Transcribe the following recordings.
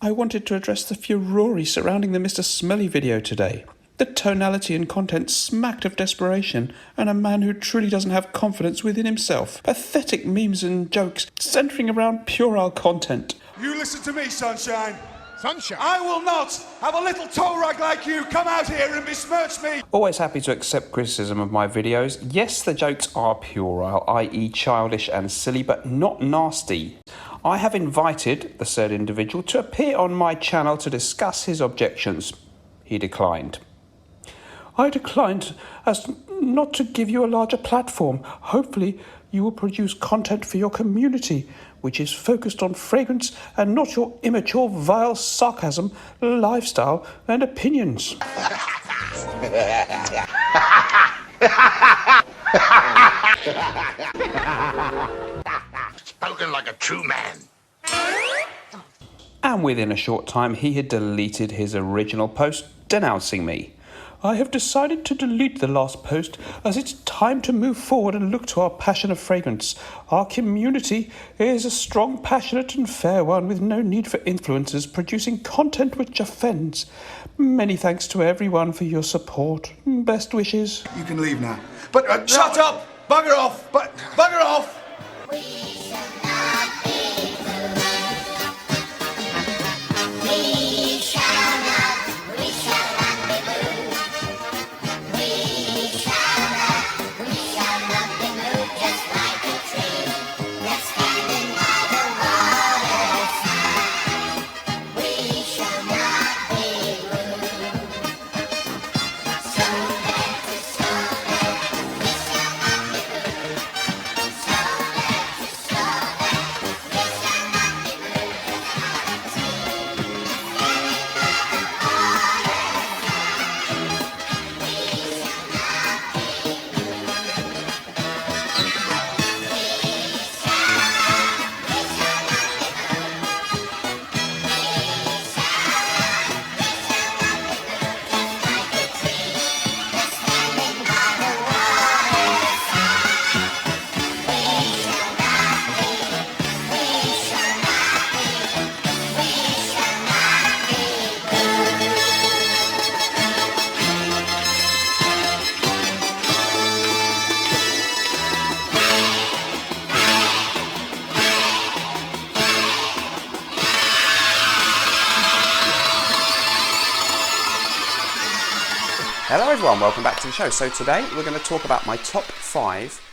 I wanted to address the furore surrounding the Mr. Smelly video today. The tonality and content smacked of desperation and a man who truly doesn't have confidence within himself. Pathetic memes and jokes centering around puerile content. You listen to me, Sunshine. Sunshine? I will not have a little toe rag like you come out here and besmirch me. Always happy to accept criticism of my videos. Yes, the jokes are puerile, i.e. childish and silly, but not nasty. I have invited the said individual to appear on my channel to discuss his objections. He declined. I declined as not to give you a larger platform. Hopefully you will produce content for your community, which is focused on fragrance and not your immature, vile sarcasm, lifestyle and opinions. Spoken like a true man. And within a short time, he had deleted his original post denouncing me. I have decided to delete the last post as it's time to move forward and look to our passion of fragrance. Our community is a strong, passionate and fair one with no need for influencers producing content which offends. Many thanks to everyone for your support. Best wishes. You can leave now. But shut up! Bugger off! But bugger off! Hello everyone, welcome back to the show. So today we're going to talk about my top 5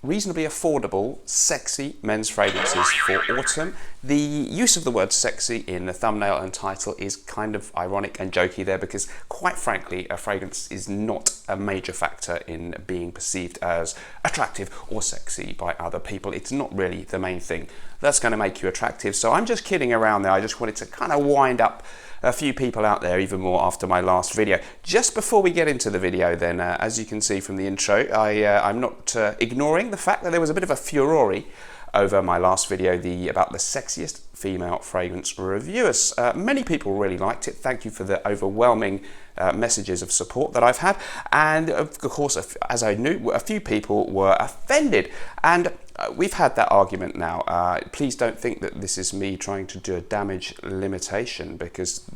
reasonably affordable, sexy men's fragrances for autumn. The use of the word sexy in the thumbnail and title is kind of ironic and jokey there because, quite frankly, a fragrance is not a major factor in being perceived as attractive or sexy by other people. It's not really the main thing that's going to make you attractive. So I'm just kidding around there. I just wanted to kind of wind up a few people out there even more after my last video. Just before we get into the video then, as you can see from the intro, I'm not ignoring the fact that there was a bit of a furore over my last video about the sexiest female fragrance reviewers. Many people really liked it. Thank you for the overwhelming messages of support that I've had. And of course, as I knew, a few people were offended. And we've had that argument now. Please don't think that this is me trying to do a damage limitation because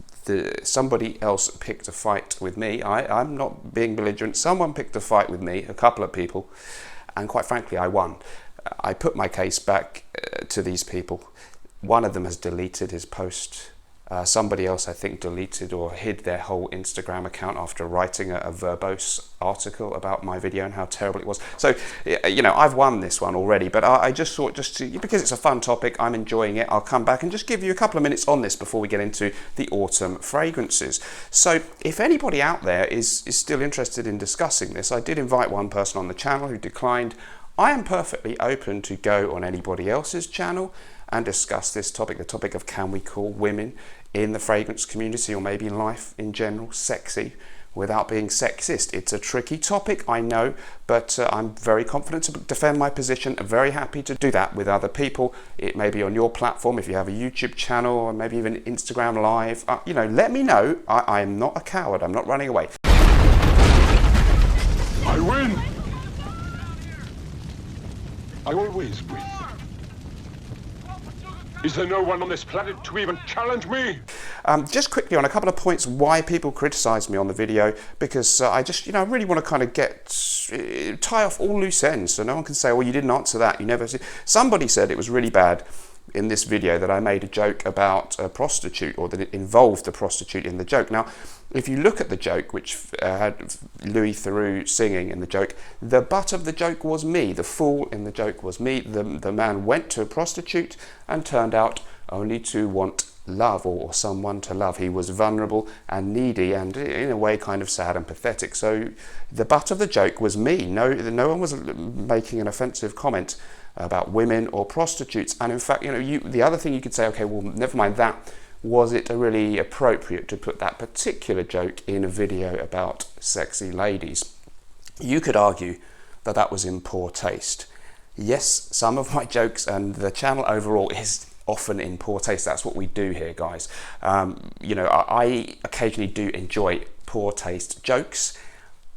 somebody else picked a fight with me. I'm not being belligerent. Someone picked a fight with me, a couple of people, and quite frankly, I won. I put my case back to these people. One of them has deleted his post. Somebody else, I think, deleted or hid their whole Instagram account after writing a verbose article about my video and how terrible it was. So, you know, I've won this one already, but I just thought because it's a fun topic, I'm enjoying it, I'll come back and just give you a couple of minutes on this before we get into the autumn fragrances. So if anybody out there is still interested in discussing this, I did invite one person on the channel who declined. I am perfectly open to go on anybody else's channel and discuss this topic, the topic of can we call women in the fragrance community or maybe in life in general sexy without being sexist. It's a tricky topic, I know, but I'm very confident to defend my position. I'm very happy to do that with other people. It may be on your platform, if you have a YouTube channel or maybe even Instagram Live. You know, let me know. I'm not a coward. I'm not running away. I win! I always win. Is there no one on this planet to even challenge me? Just quickly on a couple of points why people criticise me on the video, because I just, really want to kind of tie off all loose ends, so no one can say, well, you didn't answer that, you never. Somebody said it was really bad in this video that I made a joke about a prostitute, or that it involved a prostitute in the joke. Now, if you look at the joke, which had Louis Theroux singing in the joke, the butt of the joke was me. The fool in the joke was me. The man went to a prostitute and turned out only to want love, or someone to love. He was vulnerable and needy and in a way kind of sad and pathetic. So the butt of the joke was me. No one was making an offensive comment about women or prostitutes. And in fact, the other thing you could say, okay, well, never mind that. Was it really appropriate to put that particular joke in a video about sexy ladies? You could argue that that was in poor taste. Yes, some of my jokes and the channel overall is often in poor taste. That's what we do here, guys. I occasionally do enjoy poor taste jokes.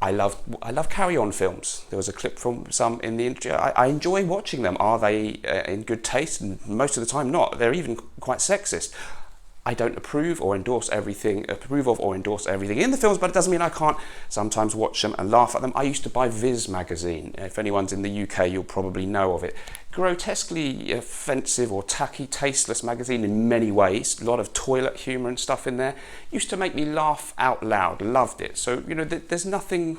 I love carry-on films. There was a clip from some in the industry. I enjoy watching them. Are they in good taste? And most of the time not. They're even quite sexist. I don't approve of or endorse everything in the films, but it doesn't mean I can't sometimes watch them and laugh at them. I used to buy Viz magazine. If anyone's in the UK, you'll probably know of it. Grotesquely offensive or tacky, tasteless magazine in many ways. A lot of toilet humour and stuff in there. Used to make me laugh out loud. Loved it. So, there's nothing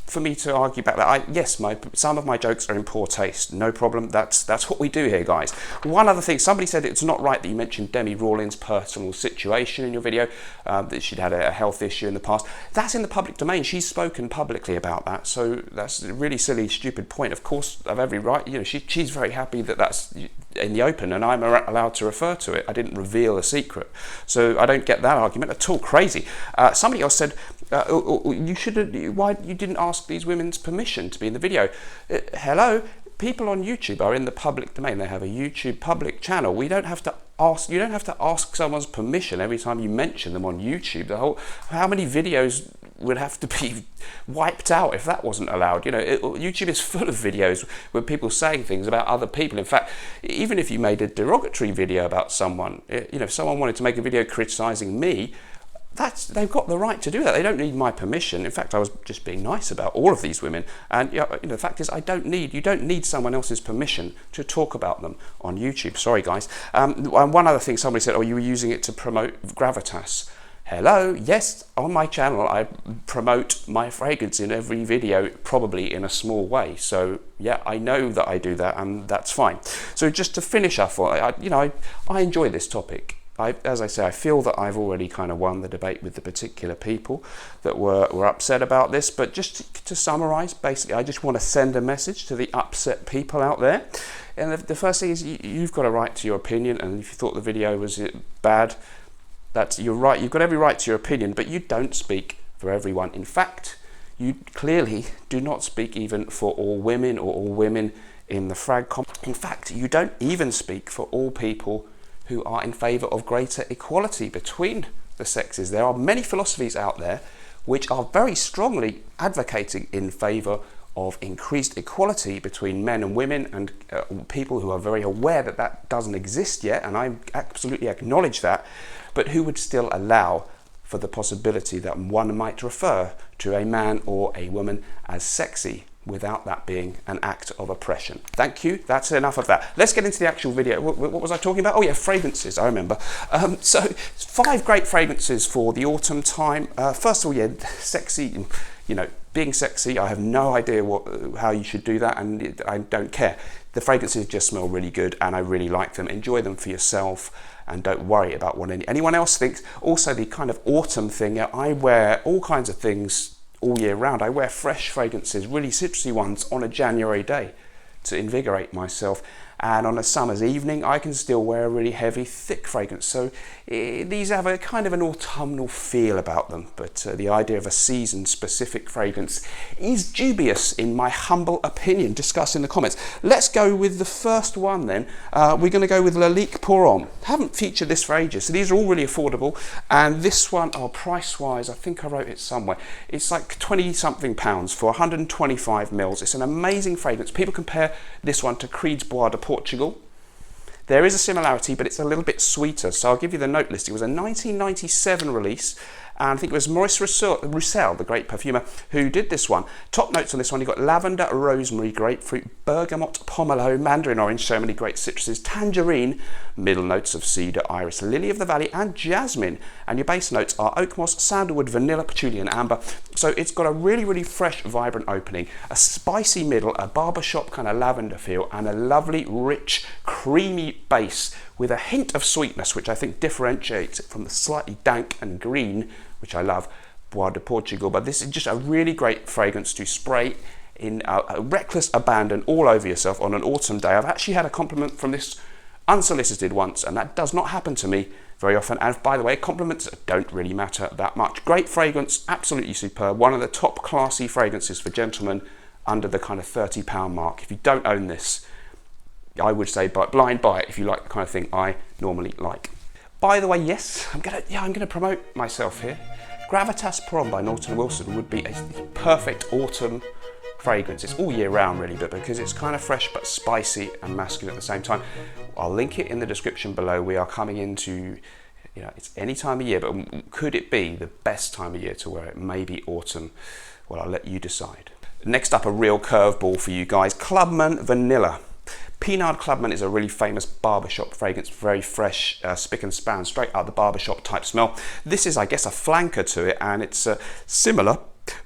for me to argue about that. Yes, some of my jokes are in poor taste. No problem. That's what we do here, guys. One other thing, somebody said it's not right that you mentioned Demi Rawlins' personal situation in your video, that she'd had a health issue in the past. That's in the public domain. She's spoken publicly about that, so that's a really silly, stupid point. Of course, of every right, she's very happy that that's in the open, and I'm allowed to refer to it. I didn't reveal a secret, so I don't get that argument at all. Crazy. Somebody else said, why you didn't ask these women's permission to be in the video? Hello, people on YouTube are in the public domain. They have a YouTube public channel. You don't have to ask someone's permission every time you mention them on YouTube. How many videos would have to be wiped out if that wasn't allowed? YouTube is full of videos with people saying things about other people. In fact, even if you made a derogatory video about someone, if someone wanted to make a video criticizing me, they've got the right to do that. They don't need my permission. In fact, I was just being nice about all of these women. And the fact is, you don't need someone else's permission to talk about them on YouTube. Sorry, guys. One other thing, somebody said, you were using it to promote Gravitas. Hello, yes, on my channel I promote my fragrance in every video, probably in a small way. So yeah, I know that I do that, and that's fine. So just to finish off, I enjoy this topic. As I say, I feel that I've already kind of won the debate with the particular people that were upset about this. But just to summarise, basically, I just want to send a message to the upset people out there. And the first thing is, you've got a right to your opinion. And if you thought the video was bad, you're right. You've got every right to your opinion, but you don't speak for everyone. In fact, you clearly do not speak even for all women or all women in the frag comp. In fact, you don't even speak for all people who are in favour of greater equality between the sexes. There are many philosophies out there which are very strongly advocating in favour of increased equality between men and women, and people who are very aware that that doesn't exist yet, and I absolutely acknowledge that, but who would still allow for the possibility that one might refer to a man or a woman as sexy without that being an act of oppression. Thank you. That's enough of that. Let's get into the actual video. What was I talking about? Oh yeah, fragrances. I remember. So 5 great fragrances for the autumn time. First of all, yeah, sexy. Being sexy. I have no idea how you should do that, and I don't care. The fragrances just smell really good, and I really like them. Enjoy them for yourself, and don't worry about what anyone else thinks. Also, the kind of autumn thing. I wear all kinds of things all year round. I wear fresh fragrances, really citrusy ones, on a January day to invigorate myself. And on a summer's evening, I can still wear a really heavy, thick fragrance. So these have a kind of an autumnal feel about them. But the idea of a season-specific fragrance is dubious, in my humble opinion. Discuss in the comments. Let's go with the first one then. We're going to go with Lalique Pour Homme. Haven't featured this for ages. So these are all really affordable. And this one, price-wise, I think I wrote it somewhere. It's like 20-something pounds for 125 mils. It's an amazing fragrance. People compare this one to Creed's Bois de Portugal. There is a similarity, but it's a little bit sweeter. So I'll give you the note list. It was a 1997 release, and I think it was Maurice Roussel, the great perfumer, who did this one. Top notes on this one, you've got lavender, rosemary, grapefruit, bergamot, pomelo, mandarin orange, so many great citruses, tangerine, middle notes of cedar, iris, lily of the valley, and jasmine. And your base notes are oak moss, sandalwood, vanilla, patchouli, and amber. So it's got a really, really fresh, vibrant opening, a spicy middle, a barbershop kind of lavender feel, and a lovely, rich, creamy base with a hint of sweetness, which I think differentiates it from the slightly dank and green, which I love, Bois de Portugal. But this is just a really great fragrance to spray in a reckless abandon all over yourself on an autumn day. I've actually had a compliment from this unsolicited once, and that does not happen to me very often. And by the way, compliments don't really matter that much. Great fragrance, absolutely superb. One of the top classy fragrances for gentlemen under the kind of £30 mark. If you don't own this, I would say blind buy it if you like the kind of thing I normally like. By the way, yes, I'm gonna promote myself here. Gravitas Prom by Norton Wilson would be a perfect autumn fragrance. It's all year round really, but because it's kind of fresh but spicy and masculine at the same time. I'll link it in the description below. We are coming into, it's any time of year, but could it be the best time of year to wear it? Maybe autumn. Well, I'll let you decide. Next up, a real curveball for you guys, Clubman Vanilla. Pinard Clubman is a really famous barbershop fragrance, very fresh, spick and span, straight out the barbershop type smell. This is, I guess, a flanker to it, and it's similar,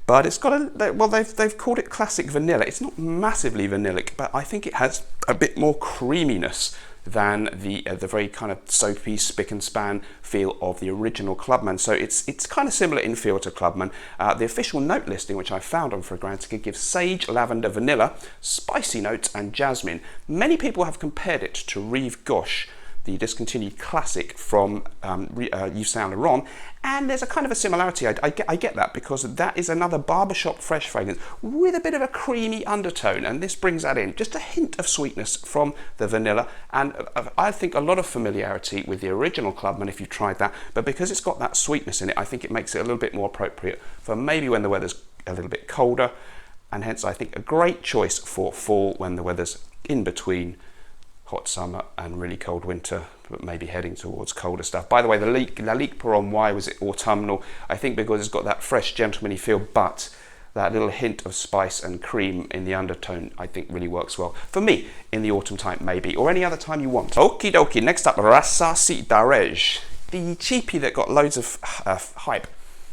but it's got they've called it classic vanilla. It's not massively vanillic, but I think it has a bit more creaminess than the very kind of soapy spick and span feel of the original Clubman. So it's kind of similar in feel to Clubman. The official note listing, which I found on Fragrantica, gives sage, lavender, vanilla, spicy notes, and jasmine. Many people have compared it to Rive Gauche, the discontinued classic from Yves Saint Laurent, and there's a kind of a similarity. I get that, because that is another barbershop fresh fragrance with a bit of a creamy undertone, and this brings that in. Just a hint of sweetness from the vanilla, and I think a lot of familiarity with the original Clubman if you've tried that, but because it's got that sweetness in it, I think it makes it a little bit more appropriate for maybe when the weather's a little bit colder, and hence I think a great choice for fall when the weather's in between hot summer and really cold winter, but maybe heading towards colder stuff. By the way, the Lalique Pour-Homme, why was it autumnal? I think because it's got that fresh, gentlemanly feel, but that little hint of spice and cream in the undertone, I think really works well. For me, in the autumn time maybe, or any other time you want. Okie dokie, next up, Rasasi Daarej. The cheapie that got loads of hype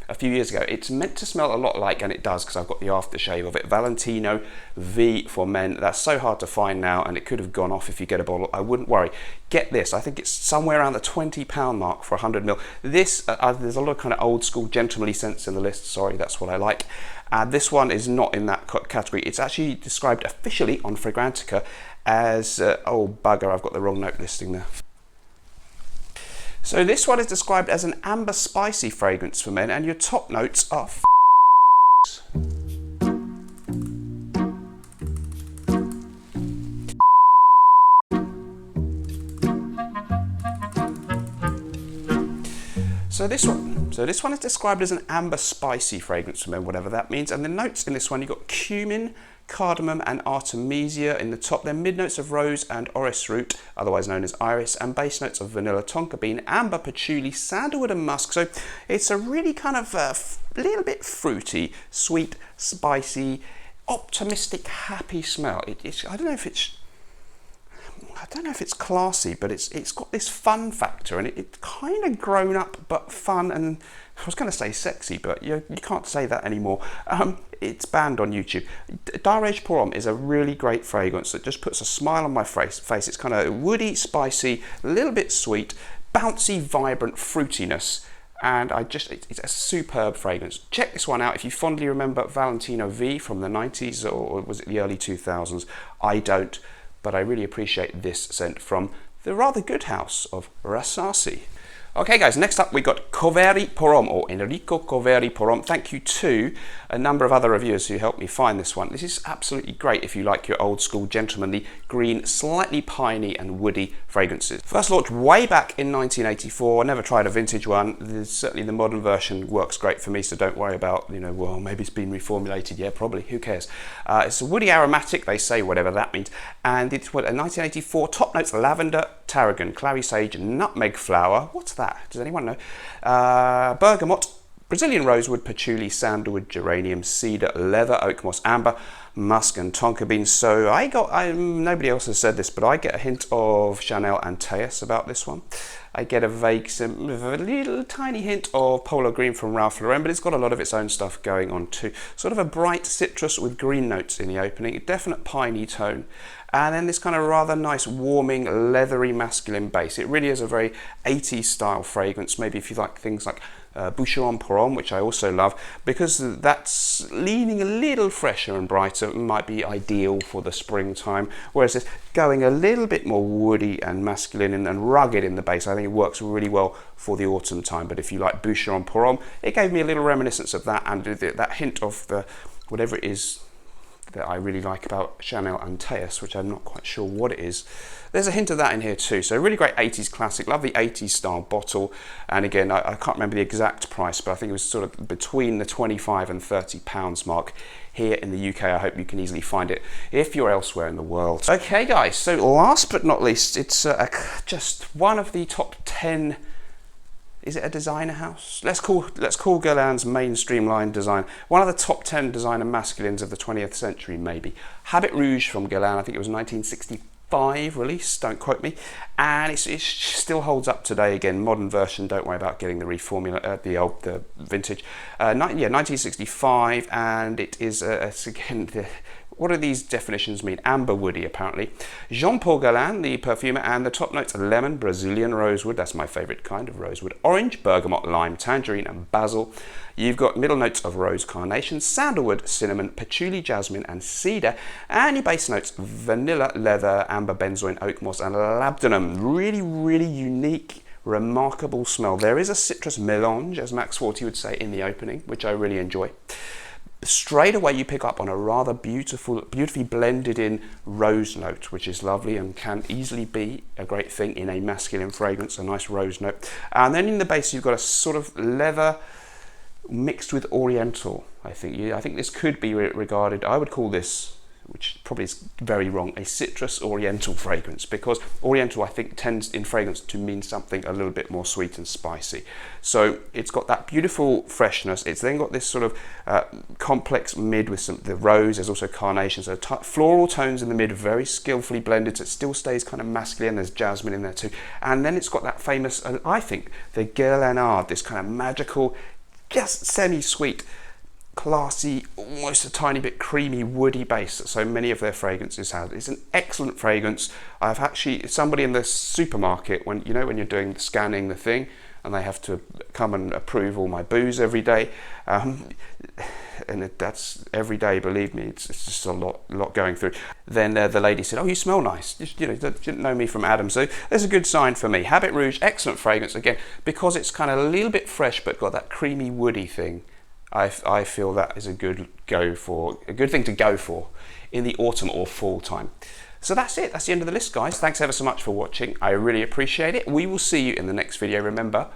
a few years ago. It's meant to smell a lot like, and it does because I've got the aftershave of it, Valentino V for men. That's so hard to find now, and it could have gone off if you get a bottle. I wouldn't worry. Get this, I think it's somewhere around the £20 mark for 100ml. This, there's a lot of kind of old school gentlemanly scents in the list. Sorry, that's what I like. This one is not in that category. It's actually described officially on Fragrantica as, oh bugger, I've got the wrong note listing there. So this one is described as an amber spicy fragrance for men, and your top notes are So this one is described as an amber spicy fragrance for men, whatever that means. And the notes in this one, you've got cumin, cardamom, and artemisia in the top. Then mid notes of rose and orris root, otherwise known as iris, and base notes of vanilla, tonka bean, amber, patchouli, sandalwood, and musk. So it's a really kind of little bit fruity, sweet, spicy, optimistic, happy smell. I don't know if it's classy, but it's got this fun factor, and it's kind of grown up but fun, and I was going to say sexy, but you can't say that anymore. It's banned on YouTube. Daarej Pour-Homme is a really great fragrance that just puts a smile on my face. It's kind of woody, spicy, a little bit sweet, bouncy, vibrant fruitiness, and it's a superb fragrance. Check this one out if you fondly remember Valentino V from the 90s, or was it the early 2000s? I don't. But I really appreciate this scent from the rather good house of Rasasi. Okay guys, next up we got Coveri pour Homme, or Enrico Coveri pour Homme. Thank you to a number of other reviewers who helped me find this one. This is absolutely great if you like your old school gentlemanly, green, slightly piney and woody fragrances. First launched way back in 1984. I never tried a vintage one. Certainly the modern version works great for me, so don't worry about, well, maybe it's been reformulated. Yeah, probably, who cares? It's a woody aromatic, they say, whatever that means. And it's what, a 1984, top notes lavender, tarragon, clary sage, nutmeg flower. What's that? Does anyone know? Bergamot, Brazilian rosewood, patchouli, sandalwood, geranium, cedar, leather, oak moss, amber, musk and tonka bean. So nobody else has said this, but I get a hint of Chanel and Teus about this one. I get a little tiny hint of Polo Green from Ralph Lauren, but it's got a lot of its own stuff going on too. Sort of a bright citrus with green notes in the opening, a definite piney tone. And then this kind of rather nice, warming, leathery, masculine base. It really is a very 80s style fragrance. Maybe if you like things like Boucheron pour Homme, which I also love, because that's leaning a little fresher and brighter, it might be ideal for the springtime. Whereas it's going a little bit more woody and masculine and rugged in the base. I think it works really well for the autumn time. But if you like Boucheron pour Homme, it gave me a little reminiscence of that, and that hint of the whatever it is that I really like about Chanel and Teus, which I'm not quite sure what it is. There's a hint of that in here too. So really great 80s classic, lovely 80s style bottle. And again, I can't remember the exact price, but I think it was sort of between the 25 and 30 pounds mark. Here in the UK, I hope you can easily find it if you're elsewhere in the world. Okay guys, so last but not least, it's just one of the top 10. Is it a designer house? Let's call Guerlain's mainstream line design one of the top 10 designer masculines of the 20th century, maybe. Habit Rouge from Guerlain, I think it was 1965 release, don't quote me. And it still holds up today. Again, modern version, don't worry about getting the the vintage. 1965, and it is, again, what do these definitions mean? Amber woody, apparently. Jean-Paul Guerlain, the perfumer, and the top notes are lemon, Brazilian rosewood, that's my favourite kind of rosewood, orange, bergamot, lime, tangerine, and basil. You've got middle notes of rose carnation, sandalwood, cinnamon, patchouli, jasmine, and cedar. And your base notes, vanilla, leather, amber, benzoin, oak moss, and labdanum. Really, really unique, remarkable smell. There is a citrus melange, as Max Forti would say in the opening, which I really enjoy. Straight away you pick up on a rather beautifully blended in rose note, which is lovely and can easily be a great thing in a masculine fragrance, a nice rose note. And then in the base you've got a sort of leather mixed with oriental, I think. I think this could be regarded, I would call this, which probably is very wrong, a citrus oriental fragrance, because oriental I think tends in fragrance to mean something a little bit more sweet and spicy. So it's got that beautiful freshness. It's then got this sort of complex mid with the rose. There's also carnation, so floral tones in the mid, very skillfully blended, so it still stays kind of masculine. There's jasmine in there too. And then it's got that famous, I think, the Guerlain, this kind of magical, just semi-sweet, classy, almost a tiny bit creamy, woody base that so many of their fragrances have. It's an excellent fragrance. I've actually, somebody in the supermarket, when you're doing scanning the thing, and they have to come and approve all my booze every day, and that's every day, believe me, it's just a lot going through. Then the lady said, "Oh, you smell nice. Didn't know me from Adam." So there's a good sign for me. Habit Rouge, excellent fragrance, again, because it's kind of a little bit fresh, but got that creamy, woody thing. I feel that is a good thing to go for in the autumn or fall time. So that's it. That's the end of the list, guys. Thanks ever so much for watching. I really appreciate it. We will see you in the next video. Remember,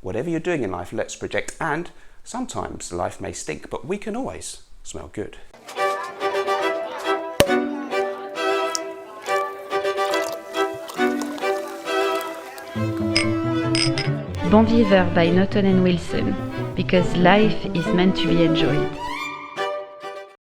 whatever you're doing in life, let's project. And sometimes life may stink, but we can always smell good. Bon Viveur by Naughton & Wilson, because life is meant to be enjoyed.